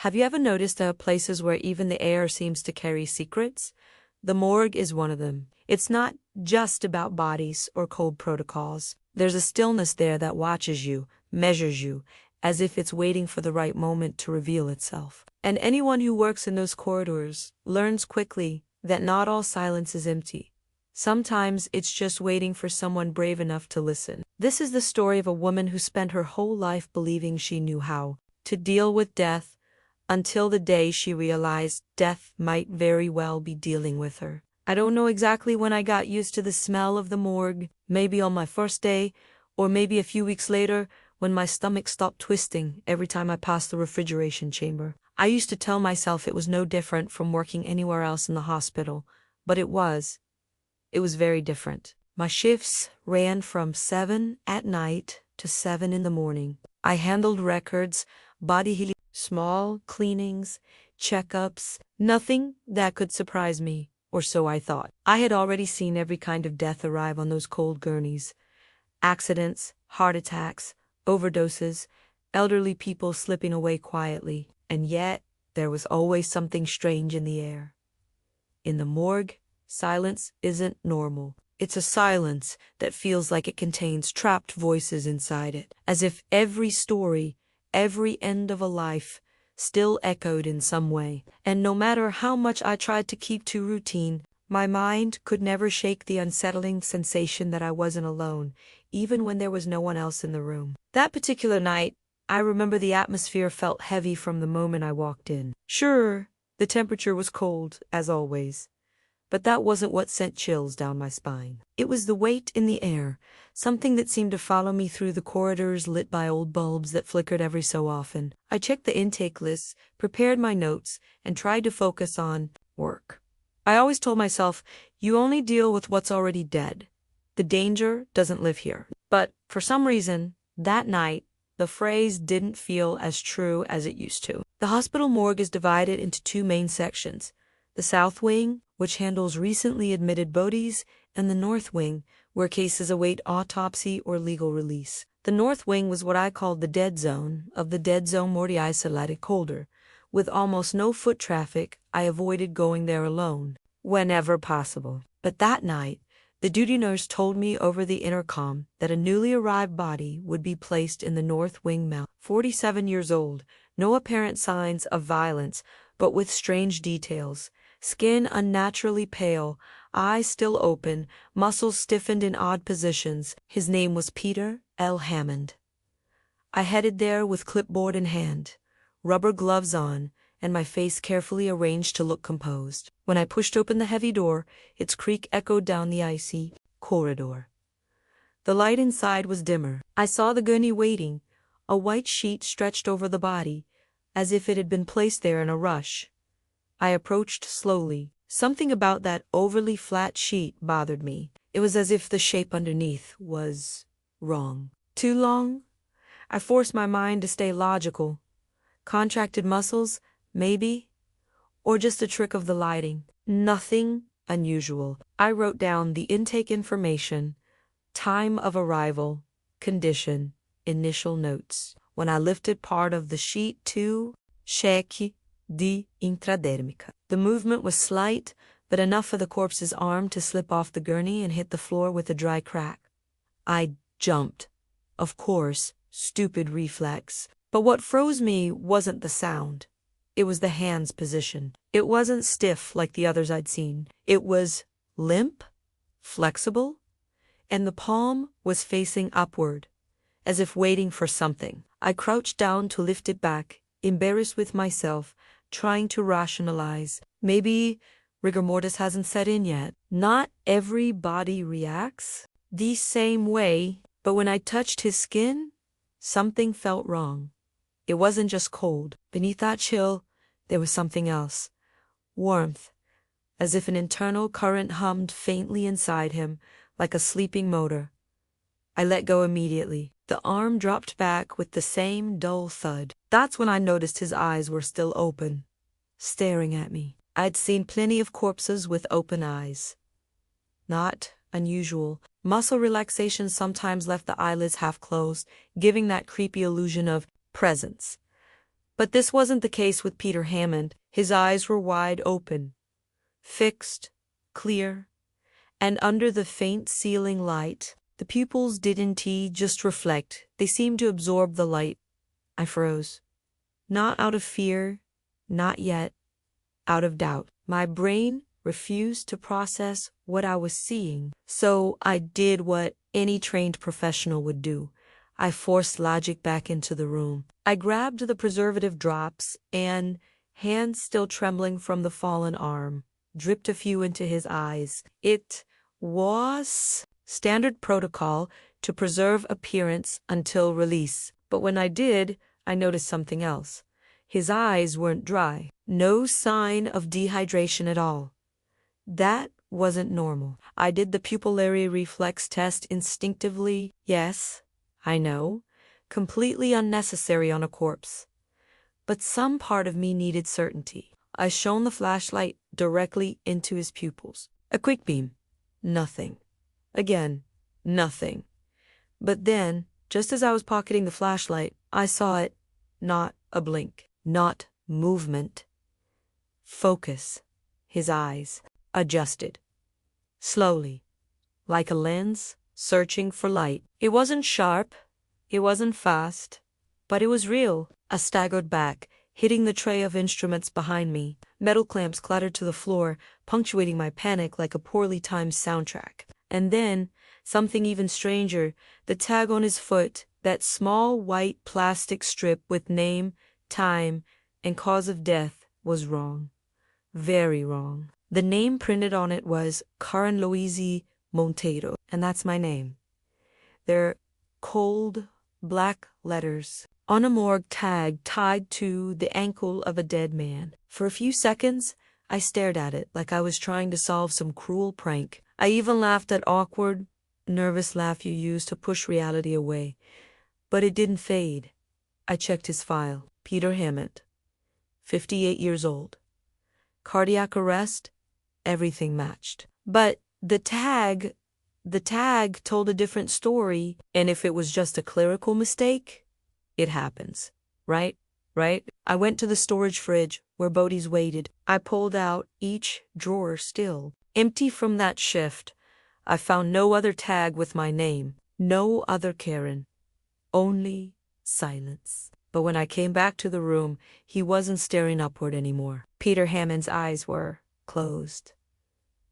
Have you ever noticed there are places where even the air seems to carry secrets? The morgue is one of them. It's not just about bodies or cold protocols. There's a stillness there that watches you, measures you, as if it's waiting for the right moment to reveal itself. And anyone who works in those corridors learns quickly that not all silence is empty. Sometimes it's just waiting for someone brave enough to listen. This is the story of a woman who spent her whole life believing she knew how to deal with death, until the day she realized death might very well be dealing with her. I don't know exactly when I got used to the smell of the morgue, maybe on my first day, or maybe a few weeks later when my stomach stopped twisting every time I passed the refrigeration chamber. I used to tell myself it was no different from working anywhere else in the hospital, but it was. It was very different. My shifts ran from 7 at night to 7 in the morning. I handled records, body healing, small cleanings, checkups, nothing that could surprise me, or so I thought. I had already seen every kind of death arrive on those cold gurneys. Accidents, heart attacks, overdoses, elderly people slipping away quietly, and yet there was always something strange in the air. In the morgue, silence isn't normal. It's a silence that feels like it contains trapped voices inside it, as if every story, every end of a life, still echoed in some way. And no matter how much I tried to keep to routine, my mind could never shake the unsettling sensation that I wasn't alone, even when there was no one else in the room. That particular night, I remember the atmosphere felt heavy from the moment I walked in. Sure, the temperature was cold, as always, but that wasn't what sent chills down my spine. It was the weight in the air, something that seemed to follow me through the corridors lit by old bulbs that flickered every so often. I checked the intake lists, prepared my notes, and tried to focus on work. I always told myself, you only deal with what's already dead. The danger doesn't live here. But for some reason, that night, the phrase didn't feel as true as it used to. The hospital morgue is divided into two main sections: the South Wing, which handles recently admitted bodies, and the North Wing, where cases await autopsy or legal release. The North Wing was what I called the dead zone of the dead zone morgue isolated colder. With almost no foot traffic, I avoided going there alone, whenever possible. But that night, the duty nurse told me over the intercom that a newly arrived body would be placed in the North Wing mount. 47 years old, no apparent signs of violence, but with strange details. Skin unnaturally pale, eyes still open, muscles stiffened in odd positions. His name was Peter L. Hammond. I headed there with clipboard in hand, rubber gloves on, and my face carefully arranged to look composed. When I pushed open the heavy door, its creak echoed down the icy corridor. The light inside was dimmer. I saw the gurney waiting, a white sheet stretched over the body, as if it had been placed there in a rush. I approached slowly. Something about that overly flat sheet bothered me. It was as if the shape underneath was wrong. Too long? I forced my mind to stay logical. Contracted muscles, maybe? Or just a trick of the lighting? Nothing unusual. I wrote down the intake information, time of arrival, condition, initial notes. When I lifted part of the sheet to cheque de intradérmica. The movement was slight, but enough for the corpse's arm to slip off the gurney and hit the floor with a dry crack. I jumped. Of course, stupid reflex. But what froze me wasn't the sound. It was the hand's position. It wasn't stiff like the others I'd seen. It was limp, flexible, and the palm was facing upward, as if waiting for something. I crouched down to lift it back, embarrassed with myself, trying to rationalize. Maybe rigor mortis hasn't set in yet. Not every body reacts the same way, but when I touched his skin, something felt wrong. It wasn't just cold. Beneath that chill, there was something else. Warmth, as if an internal current hummed faintly inside him, like a sleeping motor. I let go immediately. The arm dropped back with the same dull thud. That's when I noticed his eyes were still open, staring at me. I'd seen plenty of corpses with open eyes. Not unusual. Muscle relaxation sometimes left the eyelids half closed, giving that creepy illusion of presence. But this wasn't the case with Peter Hammond. His eyes were wide open, fixed, clear, and under the faint ceiling light, the pupils didn't just reflect, they seemed to absorb the light. I froze. Not out of fear, not yet, out of doubt. My brain refused to process what I was seeing, so I did what any trained professional would do. I forced logic back into the room. I grabbed the preservative drops and, hands still trembling from the fallen arm, dripped a few into his eyes. It was standard protocol to preserve appearance until release. But when I did, I noticed something else. His eyes weren't dry. No sign of dehydration at all. That wasn't normal. I did the pupillary reflex test instinctively. Yes, I know, completely unnecessary on a corpse. But some part of me needed certainty. I shone the flashlight directly into his pupils. A quick beam. Nothing. Again, nothing. But then, just as I was pocketing the flashlight, I saw it. Not a blink. Not movement. Focus. His eyes adjusted. Slowly. Like a lens, searching for light. It wasn't sharp. It wasn't fast. But it was real. I staggered back, hitting the tray of instruments behind me. Metal clamps clattered to the floor, punctuating my panic like a poorly timed soundtrack. And then, something even stranger, the tag on his foot, that small white plastic strip with name, time, and cause of death, was wrong. Very wrong. The name printed on it was Karen Louise Monteiro, and that's my name. They're cold, black letters on a morgue tag tied to the ankle of a dead man. For a few seconds, I stared at it like I was trying to solve some cruel prank. I even laughed that awkward, nervous laugh you use to push reality away. But it didn't fade. I checked his file. Peter Hammond, 58 years old. Cardiac arrest, everything matched. But the tag told a different story, and if it was just a clerical mistake, it happens, right? I went to the storage fridge where bodies waited. I pulled out each drawer still, empty from that shift. I found no other tag with my name, no other Karen, only silence. But when I came back to the room, he wasn't staring upward anymore. Peter Hammond's eyes were closed.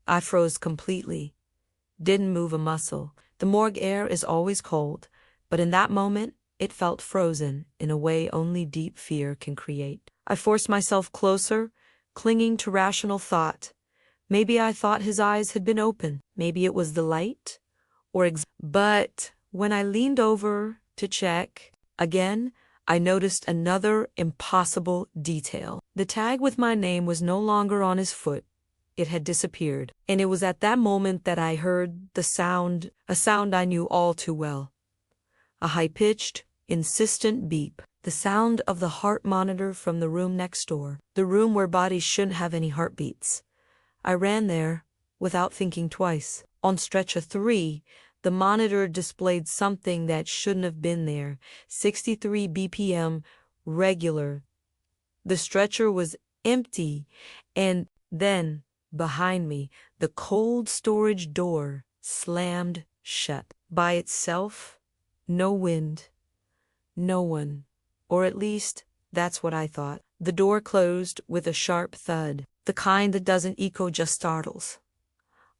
I froze completely, didn't move a muscle. The morgue air is always cold, but in that moment, it felt frozen in a way only deep fear can create. I forced myself closer, clinging to rational thought. Maybe I thought his eyes had been open. Maybe it was the light, but when I leaned over to check, again, I noticed another impossible detail. The tag with my name was no longer on his foot. It had disappeared. And it was at that moment that I heard a sound I knew all too well. A high-pitched, insistent beep. The sound of the heart monitor from the room next door. The room where bodies shouldn't have any heartbeats. I ran there without thinking twice. On stretcher 3, the monitor displayed something that shouldn't have been there. 63 BPM, regular. The stretcher was empty, and then, behind me, the cold storage door slammed shut. By itself, no wind, no one. Or at least, that's what I thought. The door closed with a sharp thud, the kind that doesn't echo, just startles.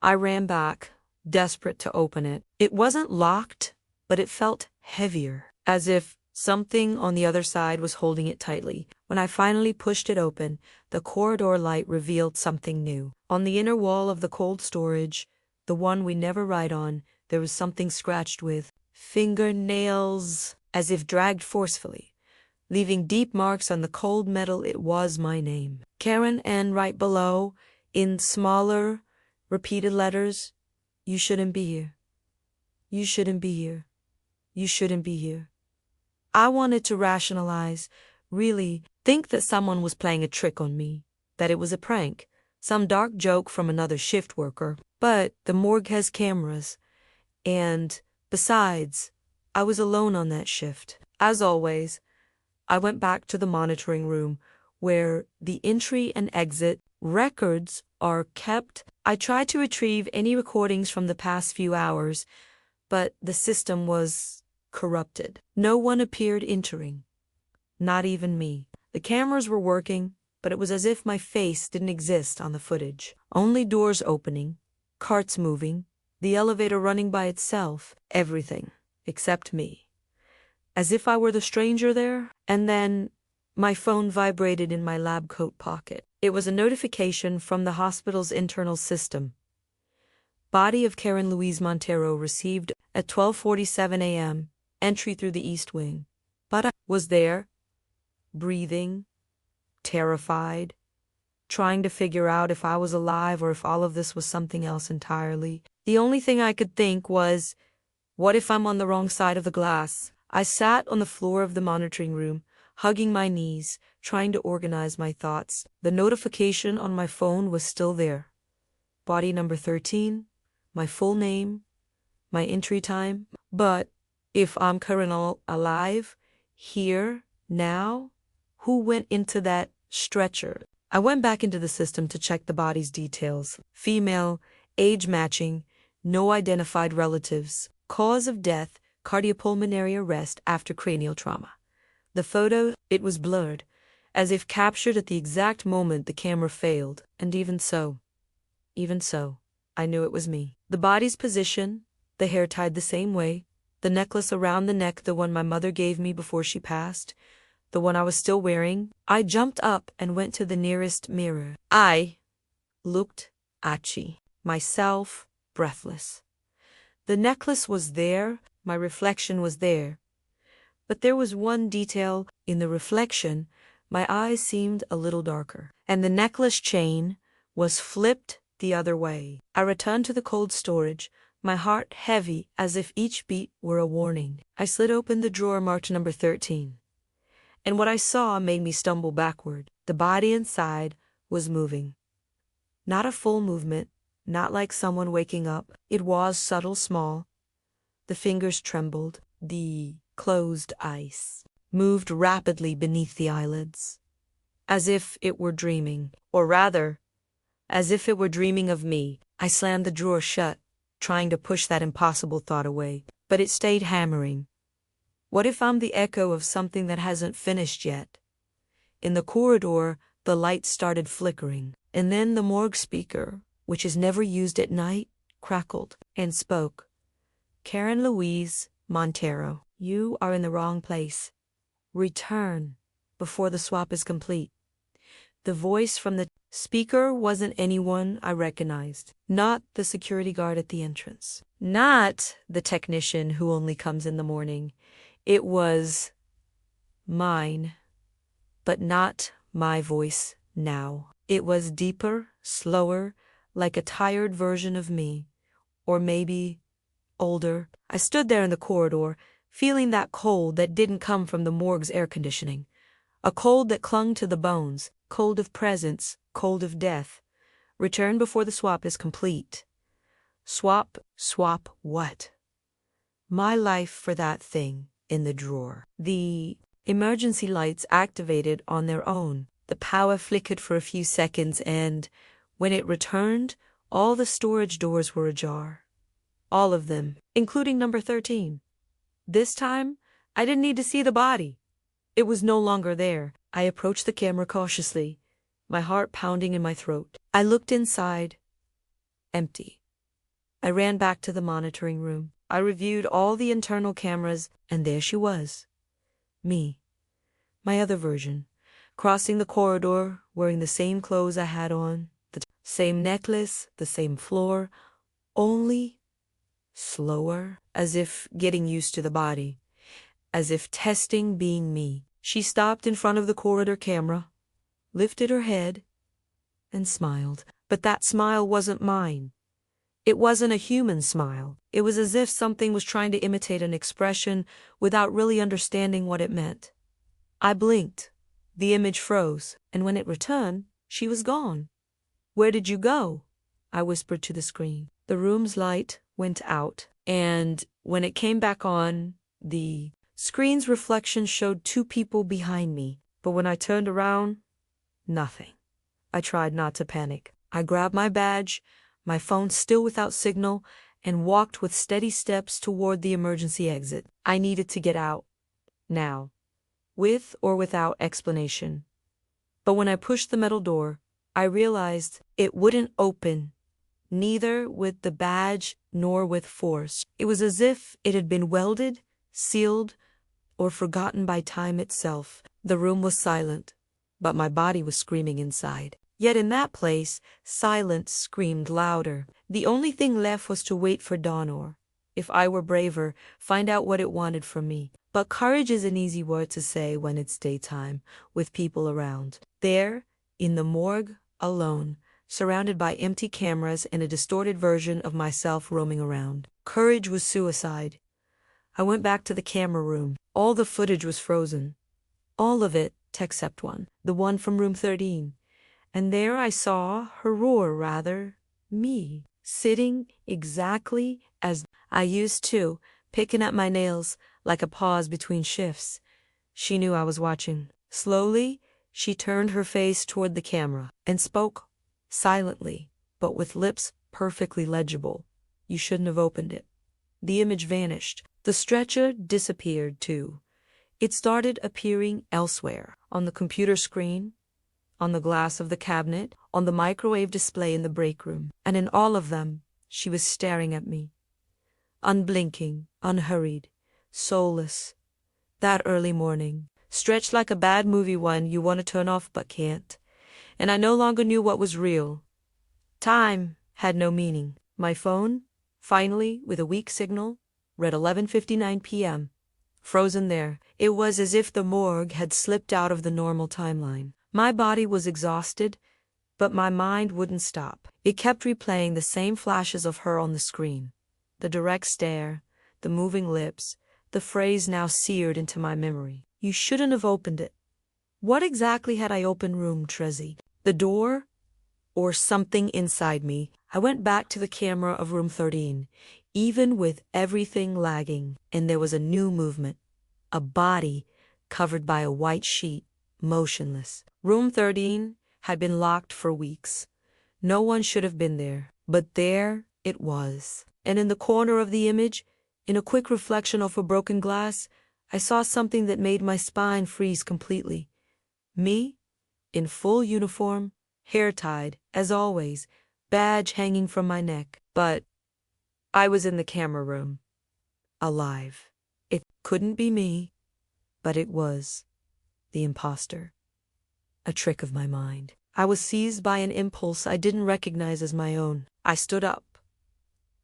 I ran back, desperate to open it. It wasn't locked, but it felt heavier, as if something on the other side was holding it tightly. When I finally pushed it open, the corridor light revealed something new. On the inner wall of the cold storage, the one we never write on, there was something scratched with fingernails, as if dragged forcefully, leaving deep marks on the cold metal. It was my name. Karen, and right below, in smaller, repeated letters, "You shouldn't be here. You shouldn't be here. You shouldn't be here." I wanted to rationalize, really, think that someone was playing a trick on me, that it was a prank, some dark joke from another shift worker. But the morgue has cameras, and, besides, I was alone on that shift. As always, I went back to the monitoring room, where the entry and exit records are kept. I tried to retrieve any recordings from the past few hours, but the system was corrupted. No one appeared entering, not even me. The cameras were working, but it was as if my face didn't exist on the footage. Only doors opening, carts moving, the elevator running by itself, everything except me. As if I were the stranger there. And then my phone vibrated in my lab coat pocket. It was a notification from the hospital's internal system. Body of Karen Louise Montero received at 12:47 a.m., entry through the east wing. But I was there, breathing, terrified, trying to figure out if I was alive or if all of this was something else entirely. The only thing I could think was, what if I'm on the wrong side of the glass? I sat on the floor of the monitoring room, hugging my knees, trying to organize my thoughts. The notification on my phone was still there. Body number 13, my full name, my entry time. But if I'm currently alive, here, now, who went into that stretcher? I went back into the system to check the body's details. Female, age matching, no identified relatives. Cause of death, cardiopulmonary arrest after cranial trauma. The photo, it was blurred, as if captured at the exact moment the camera failed. And even so, I knew it was me. The body's position, the hair tied the same way, the necklace around the neck, the one my mother gave me before she passed, the one I was still wearing. I jumped up and went to the nearest mirror. I looked at myself, breathless. The necklace was there, my reflection was there. But there was one detail in the reflection. My eyes seemed a little darker, and the necklace chain was flipped the other way. I returned to the cold storage, my heart heavy as if each beat were a warning. I slid open the drawer marked number 13. And what I saw made me stumble backward. The body inside was moving. Not a full movement, not like someone waking up. It was subtle, small. The fingers trembled. The closed eyes moved rapidly beneath the eyelids, as if it were dreaming, or rather, as if it were dreaming of me. I slammed the drawer shut, trying to push that impossible thought away, but it stayed hammering. What if I'm the echo of something that hasn't finished yet? In the corridor, the lights started flickering, and then the morgue speaker, which is never used at night, crackled and spoke. Karen Louise Montero, you are in the wrong place. Return before the swap is complete. The voice from the speaker wasn't anyone I recognized. Not the security guard at the entrance. Not the technician who only comes in the morning. It was mine, but not my voice now. It was deeper, slower, like a tired version of me, or maybe older. I stood there in the corridor, feeling that cold that didn't come from the morgue's air conditioning. A cold that clung to the bones, cold of presence, cold of death. Return before the swap is complete. Swap what? My life for that thing in the drawer. The emergency lights activated on their own. The power flickered for a few seconds, and when it returned, all the storage doors were ajar. All of them, including number 13. This time, I didn't need to see the body. It was no longer there. I approached the camera cautiously, my heart pounding in my throat. I looked inside. Empty. I ran back to the monitoring room. I reviewed all the internal cameras, and there she was. Me. My other version. Crossing the corridor, wearing the same clothes I had on, the same necklace, the same floor, only slower, as if getting used to the body, as if testing being me. She stopped in front of the corridor camera, lifted her head, and smiled. But that smile wasn't mine. It wasn't a human smile. It was as if something was trying to imitate an expression without really understanding what it meant. I blinked. The image froze, and when it returned, she was gone. Where did you go? I whispered to the screen. The room's light went out, and when it came back on, the Screen's reflection showed two people behind me, but when I turned around, nothing. I tried not to panic. I grabbed my badge, my phone still without signal, and walked with steady steps toward the emergency exit. I needed to get out. Now. With or without explanation. But when I pushed the metal door, I realized it wouldn't open, neither with the badge nor with force. It was as if it had been welded, sealed, or forgotten by time itself. The room was silent, but my body was screaming inside. Yet in that place, silence screamed louder. The only thing left was to wait for dawn or, if I were braver, find out what it wanted from me. But courage is an easy word to say when it's daytime, with people around. There, in the morgue, alone, surrounded by empty cameras and a distorted version of myself roaming around. Courage was suicide. I went back to the camera room. All the footage was frozen. All of it, except one. The one from room 13. And there I saw me, sitting exactly as I used to, picking at my nails like a pause between shifts. She knew I was watching. Slowly, she turned her face toward the camera and spoke, silently, but with lips perfectly legible. You shouldn't have opened it. The image vanished. The stretcher disappeared, too. It started appearing elsewhere, on the computer screen, on the glass of the cabinet, on the microwave display in the break room. And in all of them, she was staring at me. Unblinking, unhurried, soulless. That early morning, stretched like a bad movie one you want to turn off but can't. And I no longer knew what was real. Time had no meaning. My phone, finally, with a weak signal, read 11:59 p.m. Frozen there. It was as if the morgue had slipped out of the normal timeline. My body was exhausted, but my mind wouldn't stop. It kept replaying the same flashes of her on the screen. The direct stare, the moving lips, the phrase now seared into my memory. You shouldn't have opened it. What exactly had I opened room, Trezzy? The door? Or something inside me? I went back to the camera of room 13, even with everything lagging, and there was a new movement. A body covered by a white sheet, motionless. Room 13 had been locked for weeks. No one should have been there, but there it was. And in the corner of the image, in a quick reflection off a broken glass, I saw something that made my spine freeze completely. Me, in full uniform, hair tied, as always, badge hanging from my neck. But I was in the camera room, alive. It couldn't be me, but it was. The imposter. A trick of my mind. I was seized by an impulse I didn't recognize as my own. I stood up,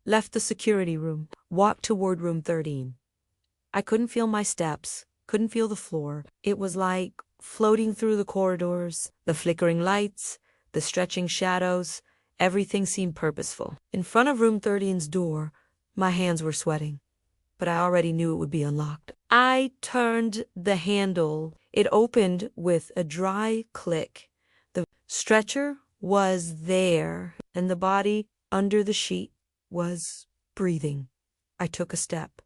left the security room, walked toward room 13. I couldn't feel my steps, couldn't feel the floor. It was like floating through the corridors, the flickering lights, the stretching shadows. Everything seemed purposeful. In front of room 13's door, my hands were sweating, but I already knew it would be unlocked. I turned the handle. It opened with a dry click. The stretcher was there, and the body under the sheet was breathing. I took a step,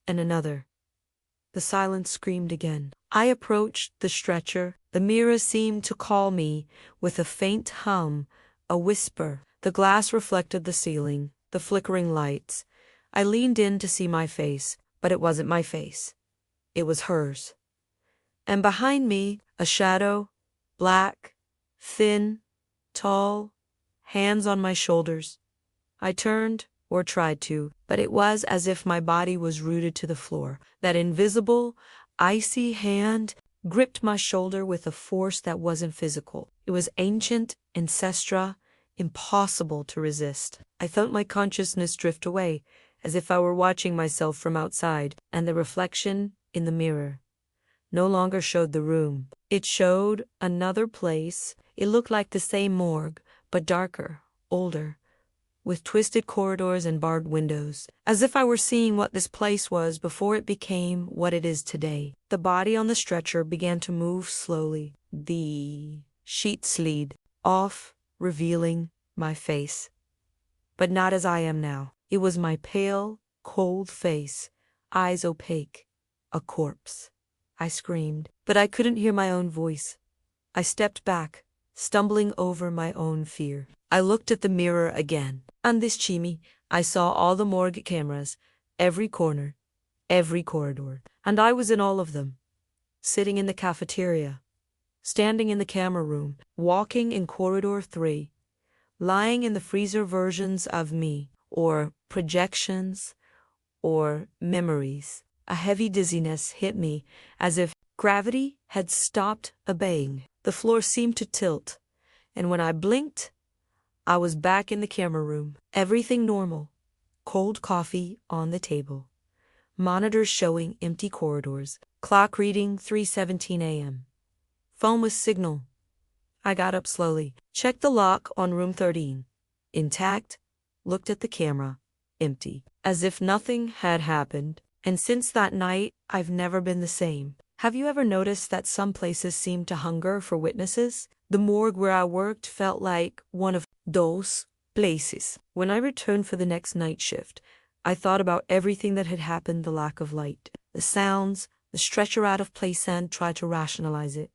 and another. The silence screamed again. I approached the stretcher. The mirror seemed to call me with a faint hum, a whisper. The glass reflected the ceiling, the flickering lights. I leaned in to see my face, but it wasn't my face. It was hers. And behind me, a shadow, black, thin, tall, hands on my shoulders. I turned, or tried to, but it was as if my body was rooted to the floor. That invisible, icy hand gripped my shoulder with a force that wasn't physical. It was ancient, ancestral, impossible to resist. I felt my consciousness drift away, as if I were watching myself from outside, and the reflection in the mirror no longer showed the room. It showed another place. It looked like the same morgue, but darker, older, with twisted corridors and barred windows, as if I were seeing what this place was before it became what it is today. The body on the stretcher began to move slowly. The sheet slid off, revealing my face. But not as I am now. It was my pale, cold face, eyes opaque, A corpse. I screamed, but I couldn't hear my own voice. I stepped back, stumbling over my own fear. I looked at the mirror again. And this chimney, I saw all the morgue cameras, every corner, every corridor. And I was in all of them. Sitting in the cafeteria, standing in the camera room, walking in corridor 3, lying in the freezer versions of me, or projections, or memories. A heavy dizziness hit me, as if gravity had stopped obeying. The floor seemed to tilt, and when I blinked, I was back in the camera room. Everything normal. Cold coffee on the table. Monitors showing empty corridors. Clock reading 3:17 a.m. Phone with signal. I got up slowly, checked the lock on room 13. Intact. Looked at the camera. Empty. As if nothing had happened. And since that night, I've never been the same. Have you ever noticed that some places seem to hunger for witnesses? The morgue where I worked felt like one of those places. When I returned for the next night shift, I thought about everything that had happened, the lack of light, the sounds, the stretcher out of place, and tried to rationalize it.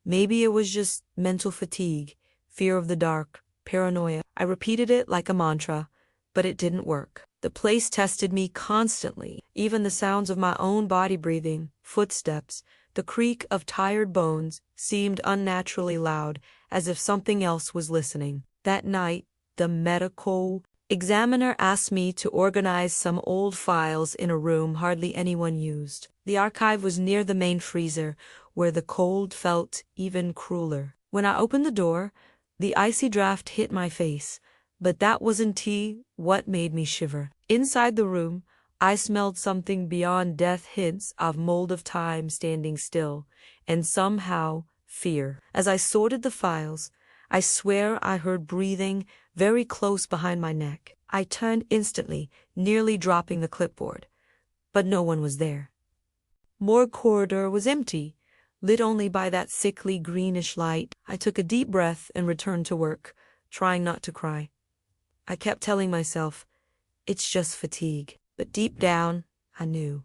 Maybe it was just mental fatigue, fear of the dark, paranoia. I repeated it like a mantra, but it didn't work. The place tested me constantly. Even the sounds of my own body breathing, footsteps, the creak of tired bones seemed unnaturally loud, as if something else was listening. That night, the medical examiner asked me to organize some old files in a room hardly anyone used. The archive was near the main freezer, where the cold felt even crueler. When I opened the door, the icy draft hit my face, but that wasn't what made me shiver. Inside the room, I smelled something beyond death, hints of mold of time standing still, and somehow fear. As I sorted the files, I swear I heard breathing very close behind my neck. I turned instantly, nearly dropping the clipboard, but no one was there. Morgue corridor was empty, lit only by that sickly greenish light. I took a deep breath and returned to work, trying not to cry. I kept telling myself, it's just fatigue. But deep down, I knew.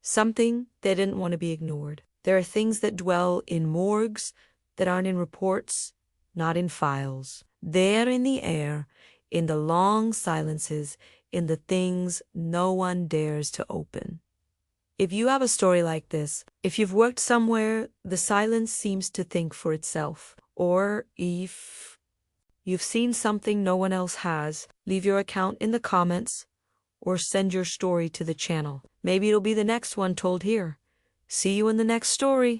Something that didn't want to be ignored. There are things that dwell in morgues that aren't in reports, not in files. They're in the air, in the long silences, in the things no one dares to open. If you have a story like this, if you've worked somewhere the silence seems to think for itself, or if you've seen something no one else has, leave your account in the comments or send your story to the channel. Maybe it'll be the next one told here. See you in the next story.